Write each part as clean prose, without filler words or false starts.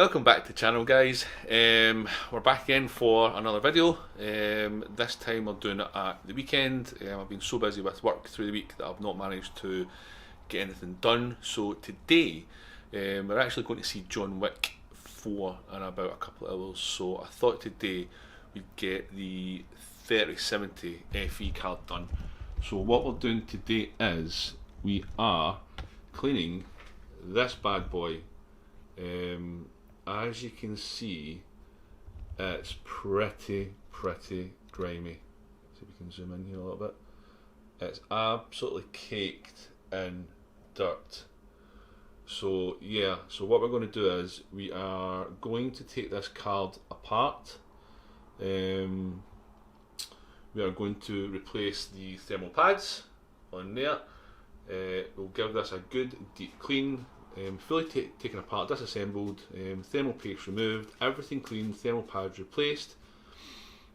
Welcome back to the channel, guys. We're back again for another video. This time we're doing it at the weekend. I've been so busy with work through the week that I've not managed to get anything done. So today we're actually going to see John Wick 4 in about a couple of hours. So I thought today we'd get the 3070 FE card done. So what we're doing today is we are cleaning this bad boy. As you can see, it's pretty grimy. See if we can zoom in here a little bit. It's absolutely caked in dirt. So yeah, so what we're going to do is we are going to take this card apart. We are going to replace the thermal pads on there. We'll give this a good deep clean. Fully taken apart, disassembled, thermal paste removed, everything clean, thermal pads replaced,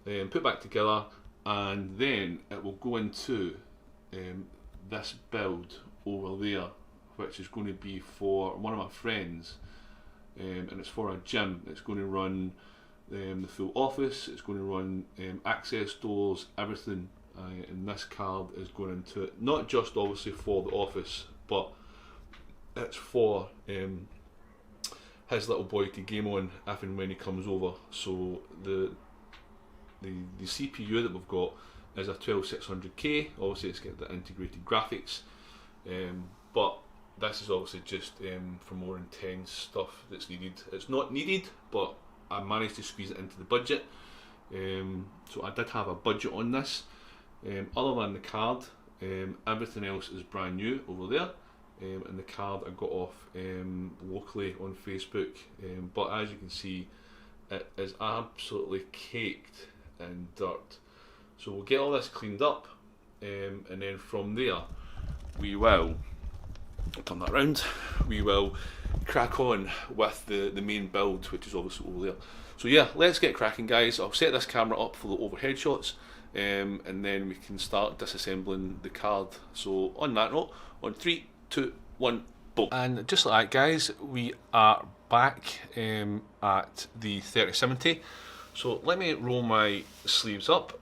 put back together, and then it will go into this build over there, which is going to be for one of my friends, and it's for a gym. It's going to run the full office, it's going to run access doors, everything, and this card is going into it, not just obviously for the office, but it's for his little boy to game on if and when he comes over. So the CPU that we've got is a 12600K. Obviously it's got the integrated graphics, but this is obviously just for more intense stuff that's needed. It's not needed, but I managed to squeeze it into the budget. So I did have a budget on this. Other than the card, everything else is brand new over there. And the card I got off locally on Facebook, but as you can see, it is absolutely caked in dirt. So we'll get all this cleaned up, and then from there we will turn that around. We will crack on with the main build, which is obviously over there. So yeah, let's get cracking, guys. I'll set this camera up for the overhead shots, and then we can start disassembling the card. So on that note, on 3, 2, 1, boom. And just like that, guys, we are back at the 3070. So let me roll my sleeves up.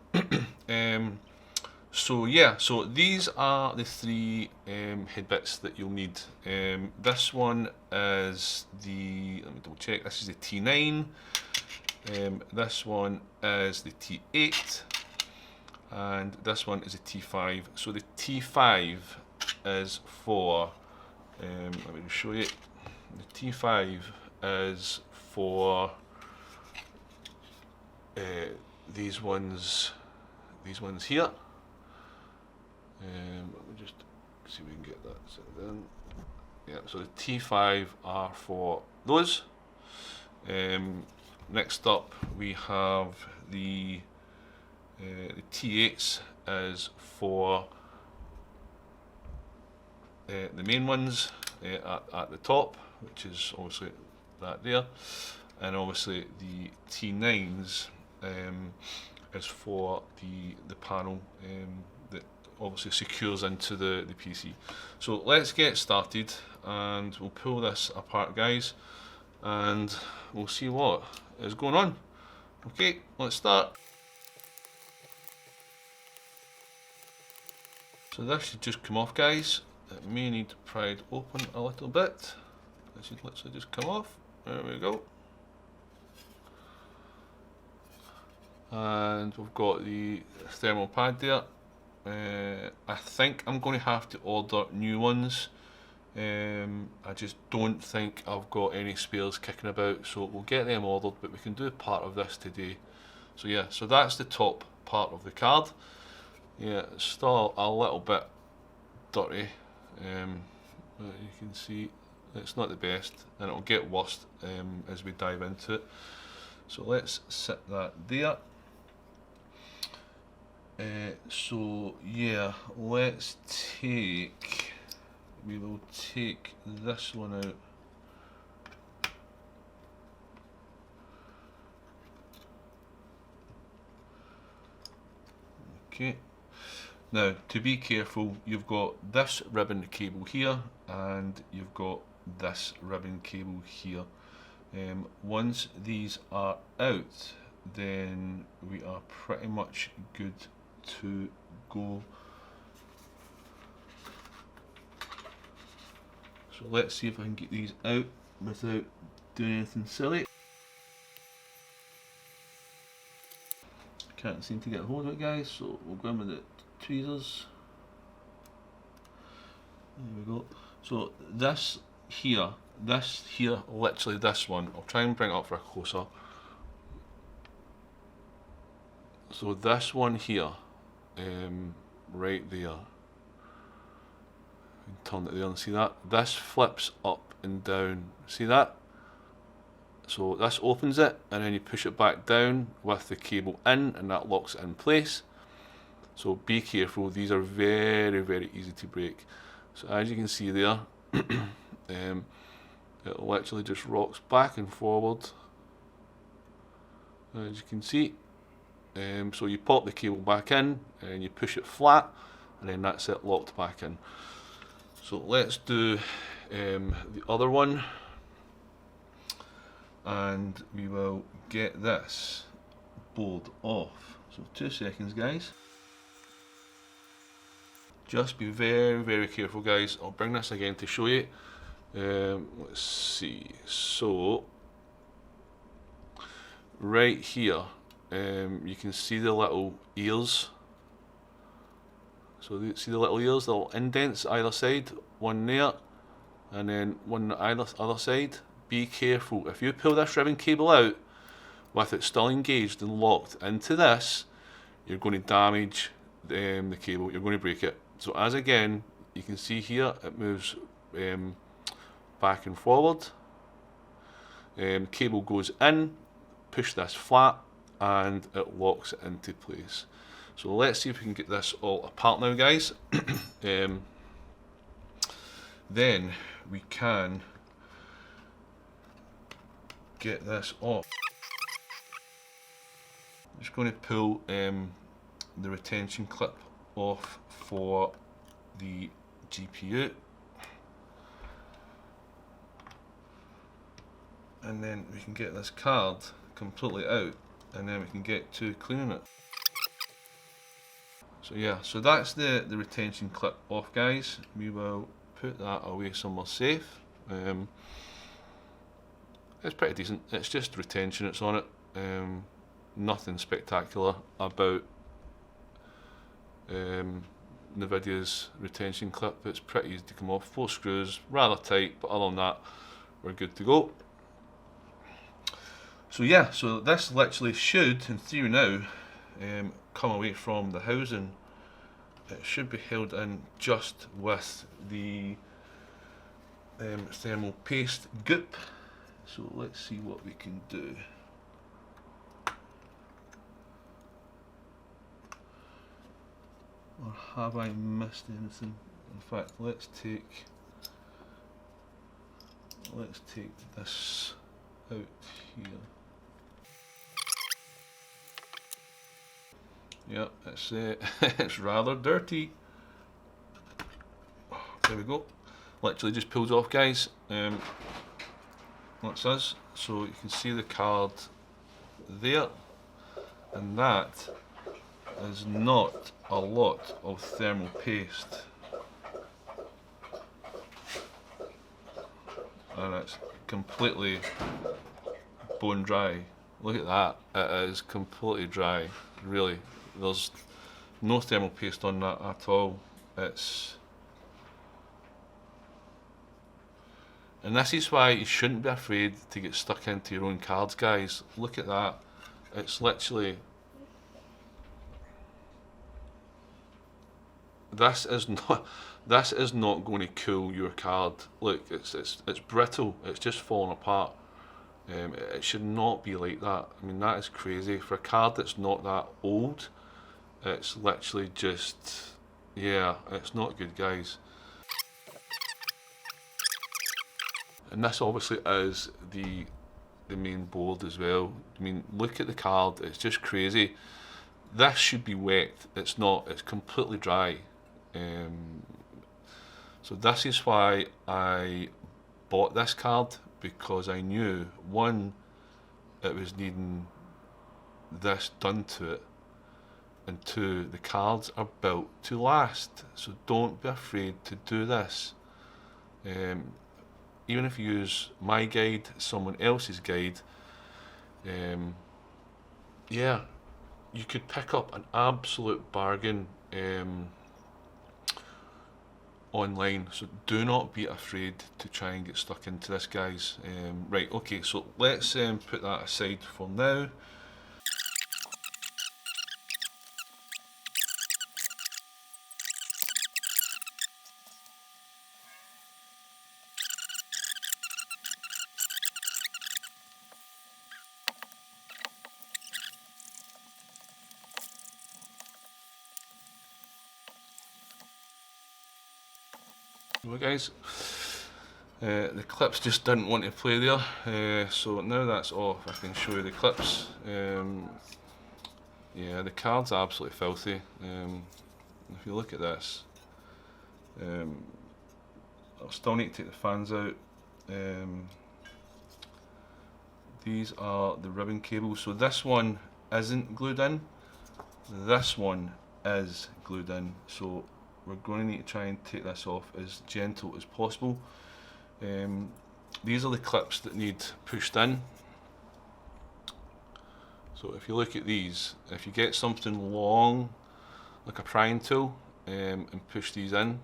So yeah, so these are the three head bits that you'll need. This one is the, let me double check, this is the T9. This one is the T8. And this one is a T5. So the T5 is for, let me just show you. The T5 is for these ones here. Let me just see if we can get that set in. Yeah, so the T5 are for those. Next up we have the T8s is for the main ones at the top, which is obviously that there, and obviously the T9s is for the panel that obviously secures into the PC. So let's get started and we'll pull this apart, guys, and we'll see what is going on. Okay, let's start. So this should just come off, guys. It may need to pry open a little bit. This should literally just come off. There we go. And we've got the thermal pad there. I think I'm going to have to order new ones. I just don't think I've got any spares kicking about, so we'll get them ordered, but we can do part of this today. So yeah, so that's the top part of the card. Yeah, it's still a little bit dirty, but you can see it's not the best, and it'll get worse as we dive into it. So let's set that there. So yeah, let's take, we will take this one out. Okay. Now, to be careful, you've got this ribbon cable here and you've got this ribbon cable here. Once these are out, then we are pretty much good to go. So let's see if I can get these out without doing anything silly. Can't seem to get a hold of it, guys, so we'll go in with the tweezers. There we go. So this here, literally this one, I'll try and bring it up for a closer. So this one here, right there, turn it there and see that? This flips up and down, see that? So this opens it and then you push it back down with the cable in and that locks it in place. So be careful, these are very, very easy to break. So as you can see there, it literally just rocks back and forward, as you can see. So you pop the cable back in and you push it flat and then that's it, locked back in. So let's do the other one, and we will get this board off. So 2 seconds, guys. Just be very, very careful, guys. I'll bring this again to show you. Let's see. So right here, you can see the little ears. So see the little ears, the little indents either side, one there, and then one on the other side. Be careful, if you pull this ribbon cable out with it still engaged and locked into this, you're going to damage the cable, you're going to break it. So as again, you can see here, it moves back and forward. Cable goes in, push this flat, and it locks it into place. So let's see if we can get this all apart now, guys. Then we can get this off. I'm just going to pull the retention clip off for the GPU, and then we can get this card completely out, and then we can get to cleaning it. So yeah, so that's the retention clip off, guys. We will put that away somewhere safe. It's pretty decent, it's just retention that's on it. Nothing spectacular about Nvidia's retention clip. It's pretty easy to come off, 4 screws, rather tight, but other than that, we're good to go. So yeah, so this literally should, in theory now, come away from the housing. It should be held in just with the thermal paste goop. So let's see what we can do. Or have I missed anything? In fact, let's take this out here. Yeah, it's it's rather dirty. There we go. Literally just pulls off, guys. What's this? So you can see the card there, and that is not a lot of thermal paste, and it's completely bone dry. Look at that, it is completely dry, really. There's no thermal paste on that at all. And this is why you shouldn't be afraid to get stuck into your own cards, guys. Look at that. It's literally... This is not going to cool your card. Look, it's brittle. It's just falling apart. It should not be like that. I mean, that is crazy. For a card that's not that old, it's literally just... Yeah, it's not good, guys. And this obviously is the main board as well. I mean, look at the card, it's just crazy. This should be wet, it's not, it's completely dry. So this is why I bought this card, because I knew, one, it was needing this done to it, and two, the cards are built to last, so don't be afraid to do this. Even if you use my guide, someone else's guide, yeah, you could pick up an absolute bargain online, so do not be afraid to try and get stuck into this, guys. Right, okay, so let's put that aside for now. Well, guys, the clips just didn't want to play there, so now that's off, I can show you the clips. Yeah, the card's absolutely filthy. If you look at this, I'll still need to take the fans out. These are the ribbon cables, so this one isn't glued in, this one is glued in, so we're going to need to try and take this off as gentle as possible. These are the clips that need pushed in. So if you look at these, if you get something long like a prying tool and push these in,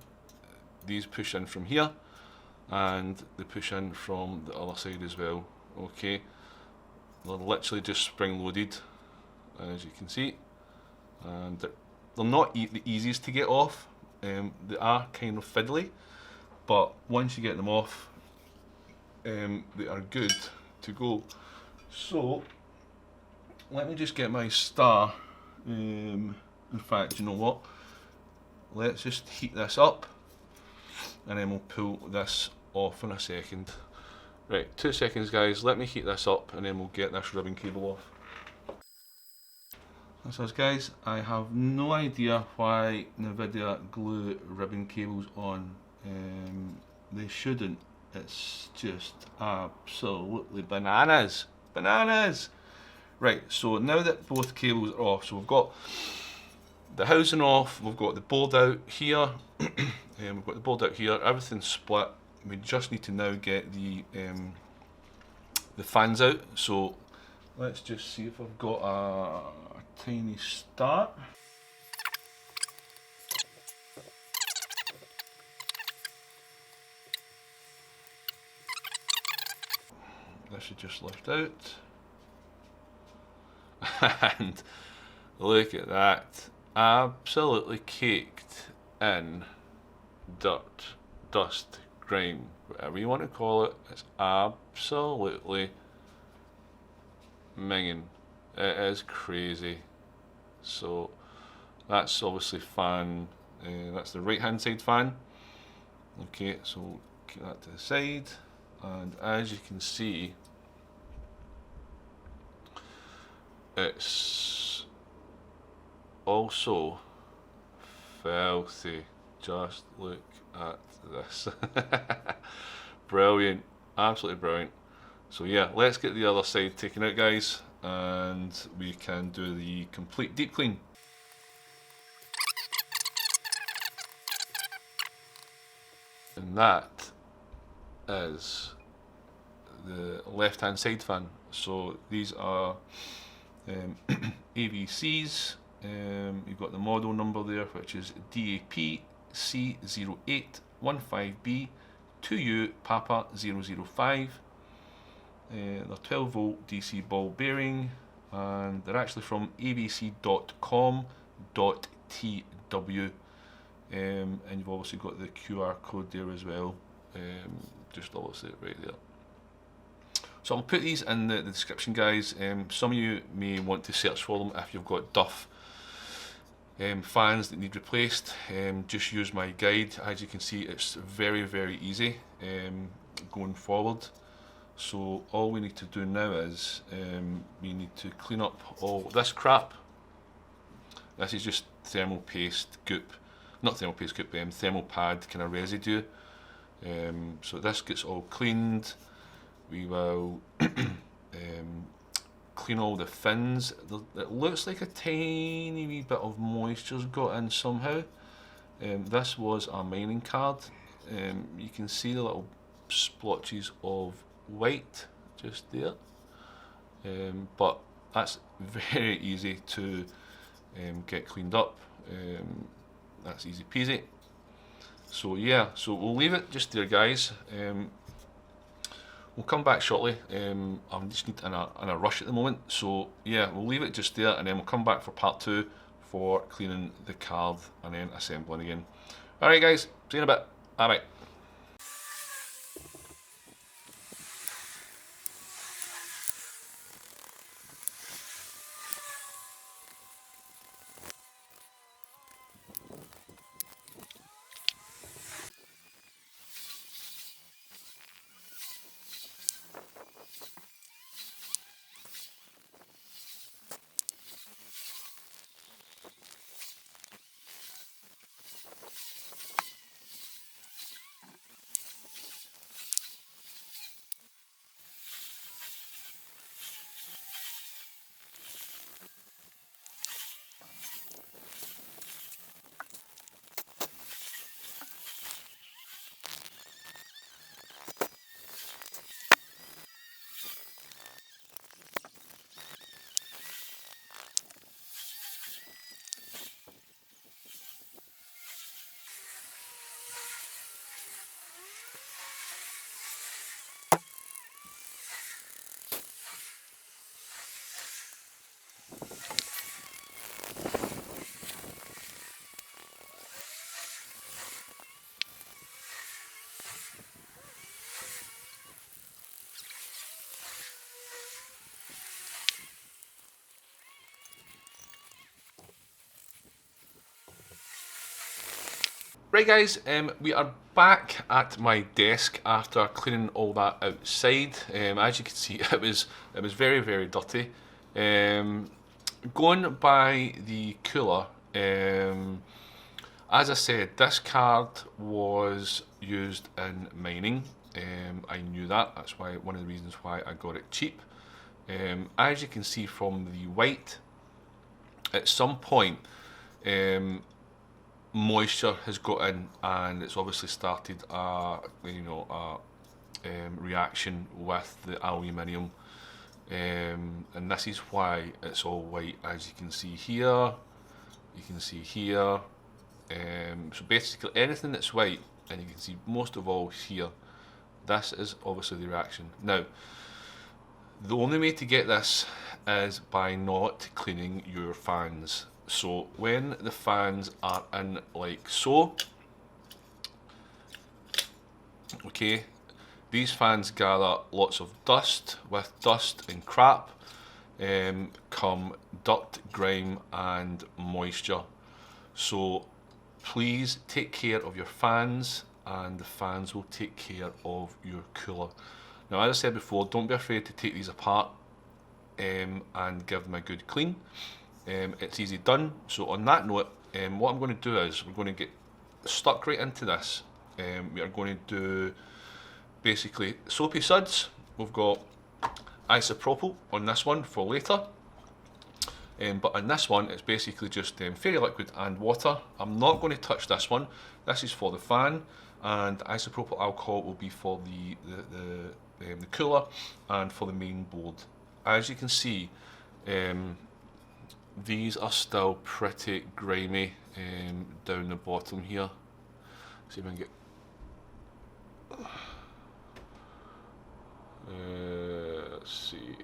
these push in from here and they push in from the other side as well. Okay, they're literally just spring loaded, as you can see, and they're not the easiest to get off. They are kind of fiddly, but once you get them off, they are good to go. So let me just get my star. In fact, you know what? Let's just heat this up and then we'll pull this off in a second. Right, 2 seconds, guys. Let me heat this up and then we'll get this ribbon cable off. So guys, I have no idea why Nvidia glue ribbon cables on. They shouldn't. It's just absolutely bananas. Bananas! Right, so now that both cables are off, so we've got the housing off, we've got the board out here, we've got the board out here, everything's split. We just need to now get the fans out. So let's just see if I've got a tiny start. This should just lift out. And look at that, absolutely caked in dirt, dust, grime, whatever you want to call it. It's absolutely minging. It is crazy. So that's obviously fan, that's the right hand side fan. Okay, so keep that to the side, and as you can see, it's also filthy. Just look at this. Brilliant, absolutely brilliant. So yeah, let's get the other side taken out, guys, and we can do the complete deep clean. And that is the left hand side fan. So these are AVCs. You've got the model number there, which is DAP C0815B 2U Papa 005. They're 12 volt DC ball bearing, and they're actually from abc.com.tw, and you've obviously got the QR code there as well, just obviously right there. So I'll put these in the description, guys. Some of you may want to search for them if you've got Duff fans that need replaced. Just use my guide. As you can see, it's very, very easy going forward. So all we need to do now is we need to clean up all this crap. This is just thermal paste goop, not thermal paste goop, thermal pad kind of residue. So this gets all cleaned. we will clean all the fins. It looks like a tiny wee bit of moisture's got in somehow. This was a mining card. You can see the little splotches of white just there, but that's very easy to get cleaned up. That's easy peasy. So yeah, so we'll leave it just there, guys. We'll come back shortly. I'm just in a rush at the moment, so yeah, we'll leave it just there, and then we'll come back for part 2 for cleaning the card and then assembling again. Alright guys, see you in a bit. Bye bye. Right guys, we are back at my desk after cleaning all that outside. As you can see, it was very dirty. Going by the cooler, as I said, this card was used in mining. I knew that. That's why one of the reasons why I got it cheap. As you can see from the white, at some point, moisture has got in, and it's obviously started a reaction with the aluminium, and this is why it's all white. As you can see here, you can see here. So basically anything that's white, and you can see most of all here, this is obviously the reaction. Now, the only way to get this is by not cleaning your fans. So when the fans are in like so, okay, these fans gather lots of dust. With dust and crap come dirt, grime and moisture. So please take care of your fans, and the fans will take care of your cooler. Now, as I said before, don't be afraid to take these apart and give them a good clean. It's easy done. So on that note, what I'm going to do is we're going to get stuck right into this. We are going to do basically soapy suds. We've got isopropyl on this one for later, but on this one it's basically just fairy liquid and water. I'm not going to touch this one. This is for the fan, and isopropyl alcohol will be for the cooler and for the main board. As you can see, these are still pretty grimy down the bottom here. See if I can get. Let's see.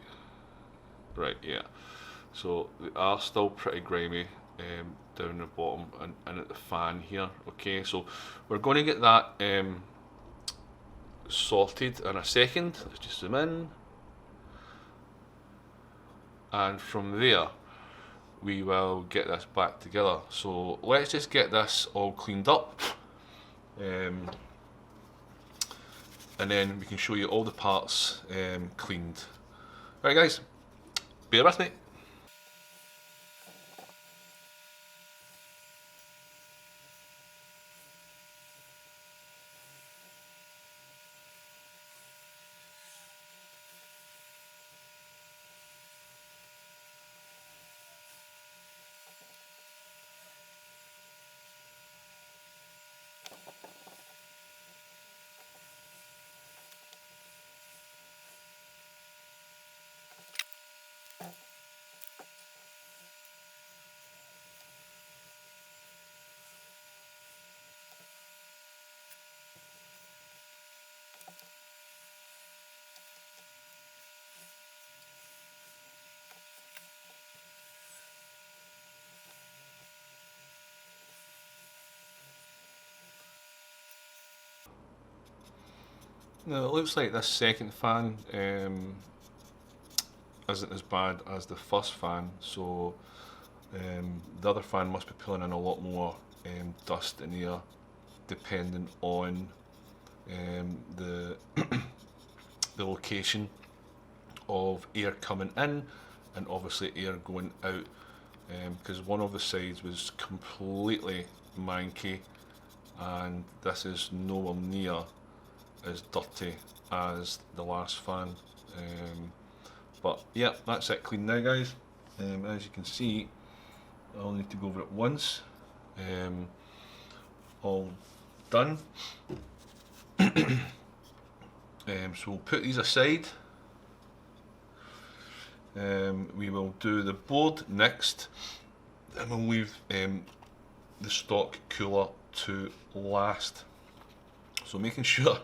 Right, yeah. So they are still pretty grimy down the bottom and at the fan here. Okay, so we're going to get that sorted in a second. Let's just zoom in, and from there we will get this back together. So let's just get this all cleaned up, and then we can show you all the parts cleaned. Right guys, bear with me. Now it looks like this second fan isn't as bad as the first fan, so the other fan must be pulling in a lot more dust and air, depending on the the location of air coming in and obviously air going out, because one of the sides was completely manky and this is nowhere near as dirty as the last fan. But yeah, that's it clean now, guys. As you can see, I'll need to go over it once. All done. So we'll put these aside. We will do the board next, and we'll leave the stock cooler to last. So making sure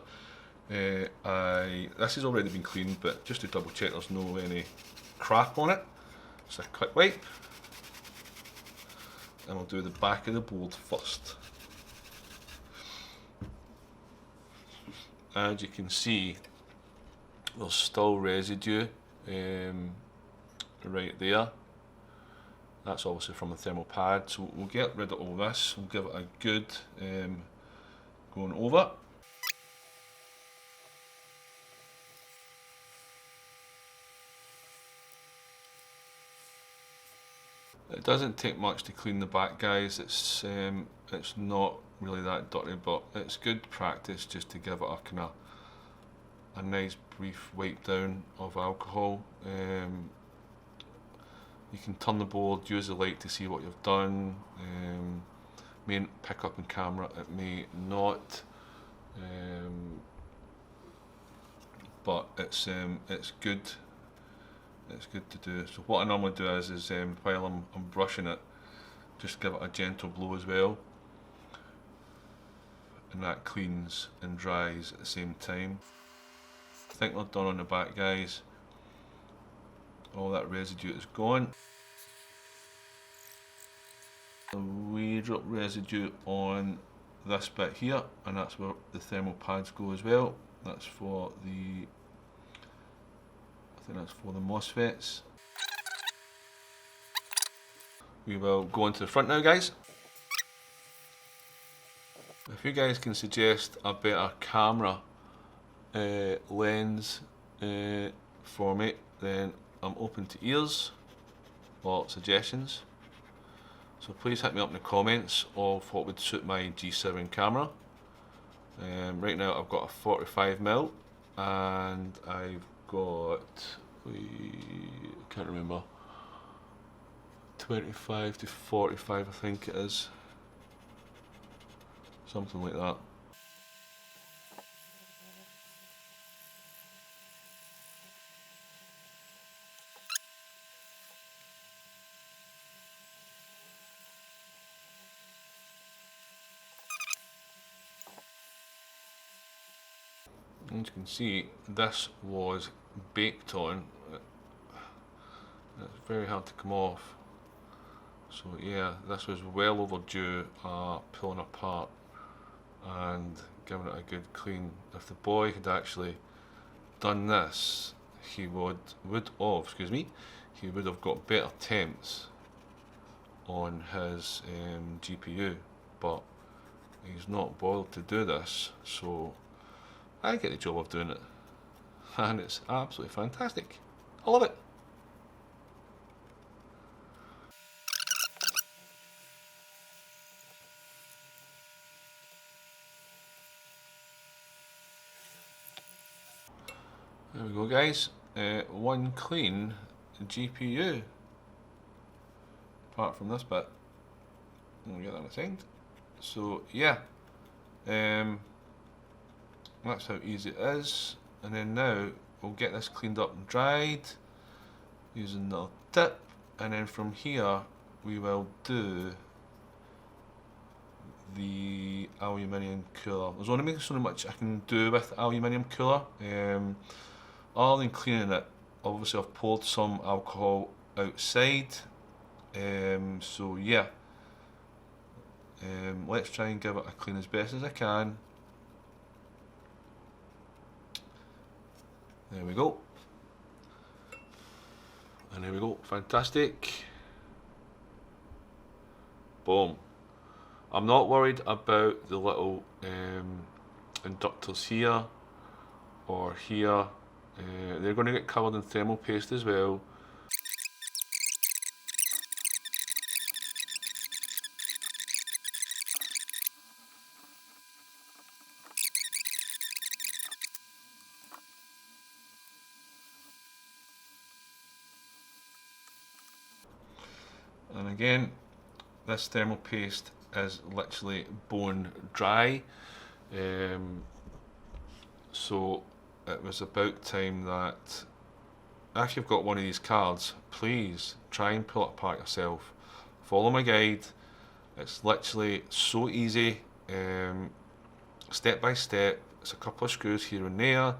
this has already been cleaned, but just to double check there's no any crap on it, just a quick wipe, and we'll do the back of the board first. As you can see, there's still residue right there. That's obviously from the thermal pad, so we'll get rid of all this. We'll give it a good going over. It doesn't take much to clean the back, guys. It's not really that dirty, but it's good practice just to give it a kind of a nice brief wipe down of alcohol. You can turn the board, use the light to see what you've done. May pick up on camera, it may not, but it's good. It's good to do. So what I normally do is while I'm brushing it, just give it a gentle blow as well, and that cleans and dries at the same time. I think we're done on the back, guys. All that residue is gone. A wee drop residue on this bit here, and that's where the thermal pads go as well. That's for the, I think that's for the MOSFETs. We will go into the front now, guys. If you guys can suggest a better camera lens for me, then I'm open to ears or suggestions. So please hit me up in the comments of what would suit my G7 camera. Right now I've got a 45mm and I've got, I can't remember, 25 to 45 I think it is. Something like that. As you can see, this was baked on. It's very hard to come off. So yeah, this was well overdue pulling apart and giving it a good clean. If the boy had actually done this, he would have got better temps on his GPU, but he's not bothered to do this, so I get the job of doing it, and it's absolutely fantastic. I love it. There we go, guys. One clean GPU, apart from this bit. We'll get that on the side. So yeah, that's how easy it is. And then now we'll get this cleaned up and dried using the tip, and then from here we will do the aluminium cooler. There's only so much I can do with the aluminium cooler. Other than cleaning it, obviously I've poured some alcohol outside. So yeah, let's try and give it a clean as best as I can. There we go. And there we go, fantastic. Boom. I'm not worried about the little inductors here or here. They're going to get covered in thermal paste as well. And again, this thermal paste is literally bone dry. So it was about time that if you've got one of these cards, please try and pull it apart yourself. Follow my guide. It's literally so easy, step by step. It's a couple of screws here and there.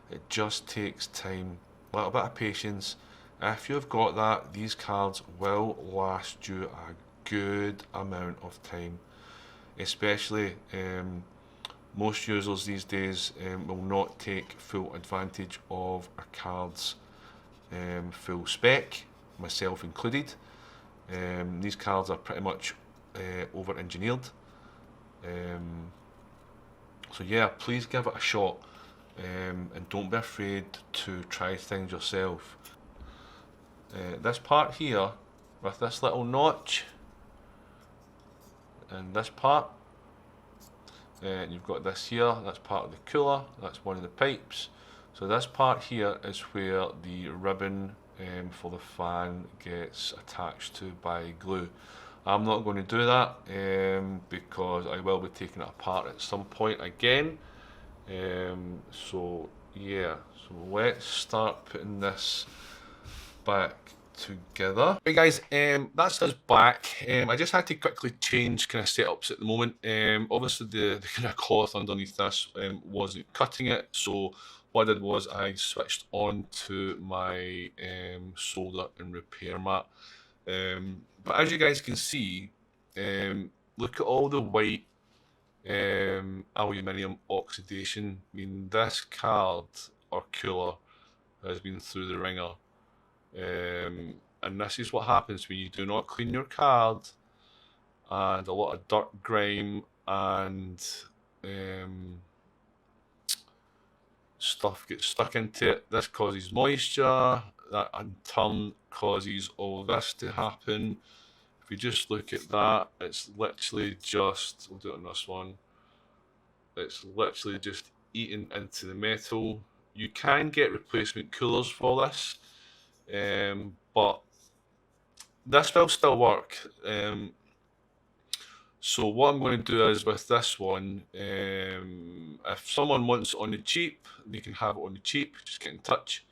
It just takes time, a little bit of patience. If you've got that, these cards will last you a good amount of time. Especially most users these days will not take full advantage of a card's full spec, myself included. These cards are pretty much over engineered. So yeah, please give it a shot, and don't be afraid to try things yourself. This part here, with this little notch, and this part, and you've got this here, that's part of the cooler, that's one of the pipes. So this part here is where the ribbon for the fan gets attached to by glue. I'm not going to do that because I will be taking it apart at some point again. So yeah, so let's start putting this back together. Right guys, that's us back. I just had to quickly change kind of setups at the moment. Obviously the kind of cloth underneath this wasn't cutting it, so what I did was I switched on to my solder and repair mat. But as you guys can see, look at all the white aluminium oxidation. I mean, this card or cooler has been through the ringer. And this is what happens when you do not clean your card, and a lot of dirt, grime, and stuff gets stuck into it. This causes moisture, that in turn causes all this to happen. If you just look at that, it's literally just, we'll do it on this one, it's literally just eating into the metal. You can get replacement coolers for this, but this will still work. So what I'm going to do is with this one, if someone wants it on the cheap, they can have it on the cheap, just get in touch.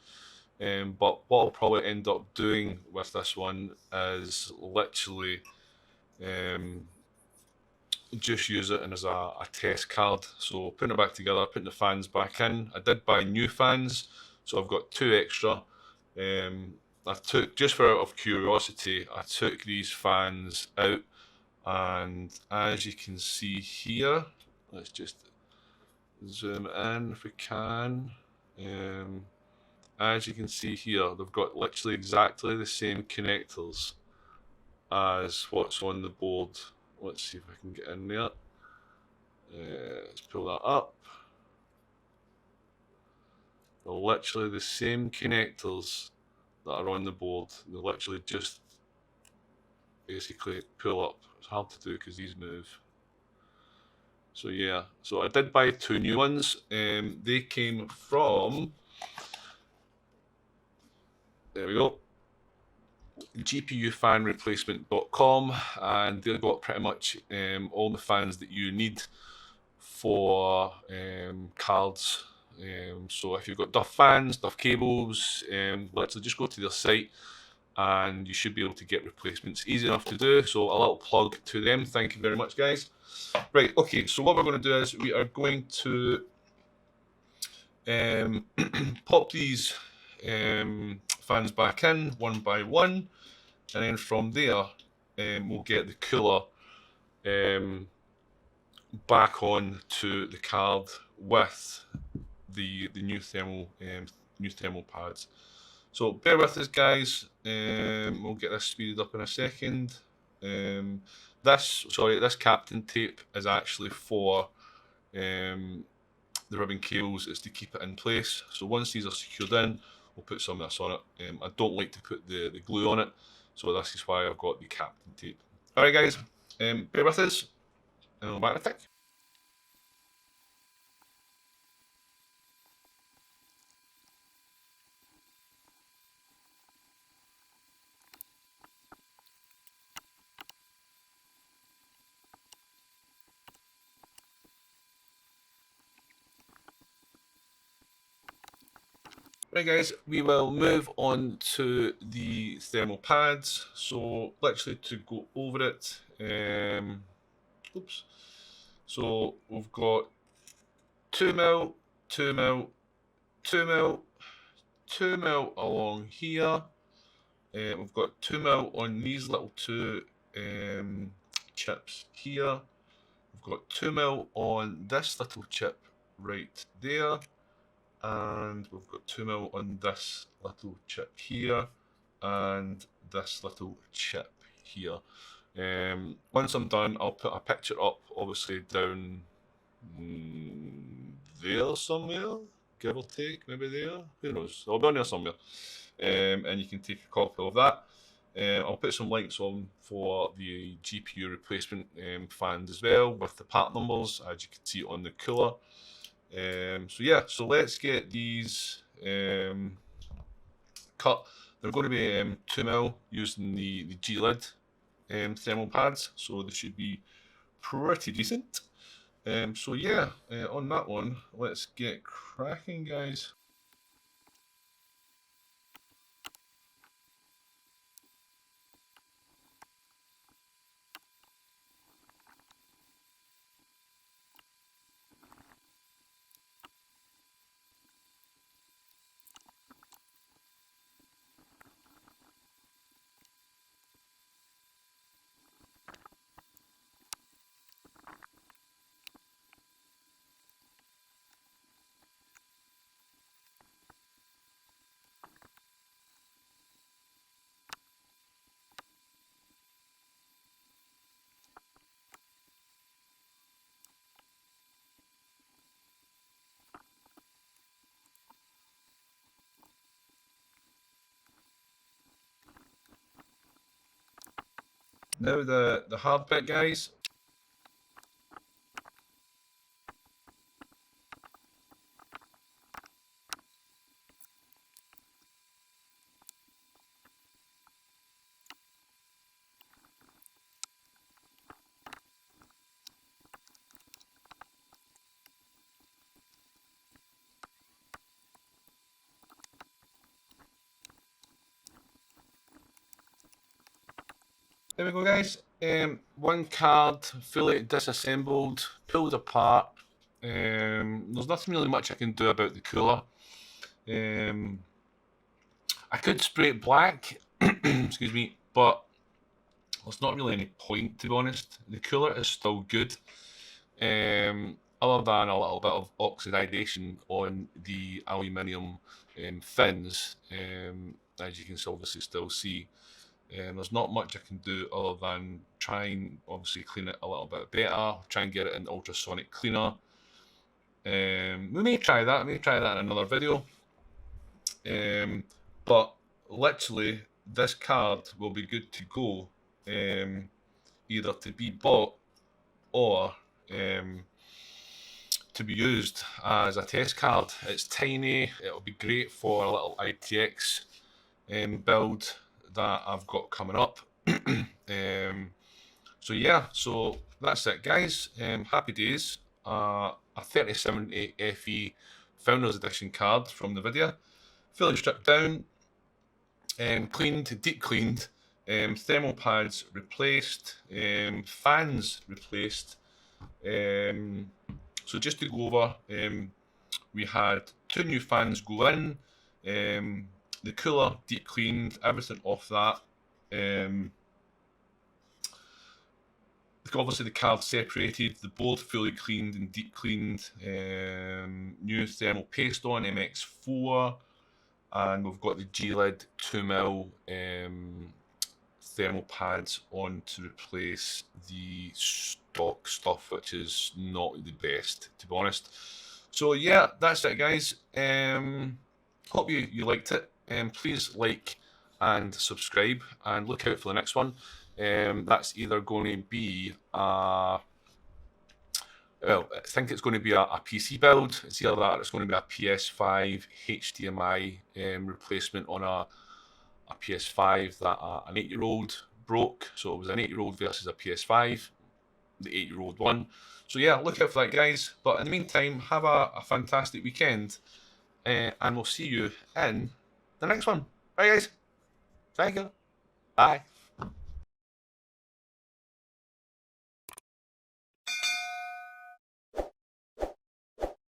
But what I'll probably end up doing with this one is literally just use it as a test card. So putting it back together, putting the fans back in. I did buy new fans, so I've got 2 extra. I took, just for out of curiosity, I took these fans out, and as you can see here, let's just zoom in if we can. As you can see here, they've got literally exactly the same connectors as what's on the board. Let's see if I can get in there. Let's pull that up. They're literally the same connectors that are on the board. They literally just basically pull up. It's hard to do because these move. So yeah, so I did buy 2 new ones. They came from, there we go, gpufanreplacement.com, and they've got pretty much all the fans that you need for cards. So if you've got duff fans, duff cables, literally just go to their site and you should be able to get replacements. Easy enough to do, so a little plug to them. Thank you very much, guys. Right, okay, so what we're going to do is we are going to pop these fans back in one by one, and then from there we'll get the cooler back on to the card with the new thermal new thermal pads. So bear with us, guys. We'll get this speeded up in a second. This captain tape is actually for the ribbon cables. It's to keep it in place. So once these are secured in, we'll put some of this on it. I don't like to put the glue on it, so this is why I've got the captain tape. Alright guys, bear with us, and we'll back in a tick. Right guys, we will move on to the thermal pads. So literally to go over it, oops. So we've got 2mm, 2mm, 2mm, 2mm along here. We've got 2mm on these little two chips here. We've got 2mm on this little chip right there. And we've got 2mm on this little chip here and this little chip here. Once I'm done, I'll put a picture up, obviously down there somewhere, give or take, maybe there, who knows, I'll be on there somewhere, and you can take a copy of that. I'll put some links on for the GPU replacement fans as well, with the part numbers, as you can see on the cooler. So yeah, so let's get these cut. They're going to be 2mm using the Gelid thermal pads, so they should be pretty decent. So yeah, on that one, let's get cracking, guys. Now the hard bit, guys. There we go, guys. One card fully disassembled, pulled apart. There's nothing really much I can do about the cooler. I could spray it black, excuse me, but there's not really any point, to be honest. The cooler is still good, other than a little bit of oxidation on the aluminium fins, as you can obviously still see. There's not much I can do other than try and obviously clean it a little bit better, try and get it in ultrasonic cleaner. We may try that in another video. But literally, this card will be good to go, either to be bought or to be used as a test card. It's tiny, it'll be great for a little ITX build that I've got coming up. So yeah, so that's it, guys. Happy days. A 3070 FE Founders Edition card from Nvidia, fully stripped down, cleaned, deep cleaned, thermal pads replaced, fans replaced. So just to go over, we had 2 new fans go in, the cooler deep cleaned, everything off that. Obviously the card separated, the board fully cleaned and deep cleaned, new thermal paste on MX4, and we've got the Gelid 2mm thermal pads on to replace the stock stuff, which is not the best, to be honest. So yeah, that's it, guys. Hope you liked it. Please like and subscribe, and look out for the next one. That's either going to be well, I think it's going to be a PC build. It's either that or it's going to be a PS5 HDMI replacement on a PS5 that an 8-year-old broke. So it was an 8-year-old versus a PS5, the 8-year-old one. So yeah, look out for that, guys. But in the meantime, have a fantastic weekend, and we'll see you in the next one. Bye, guys. Thank you. Bye.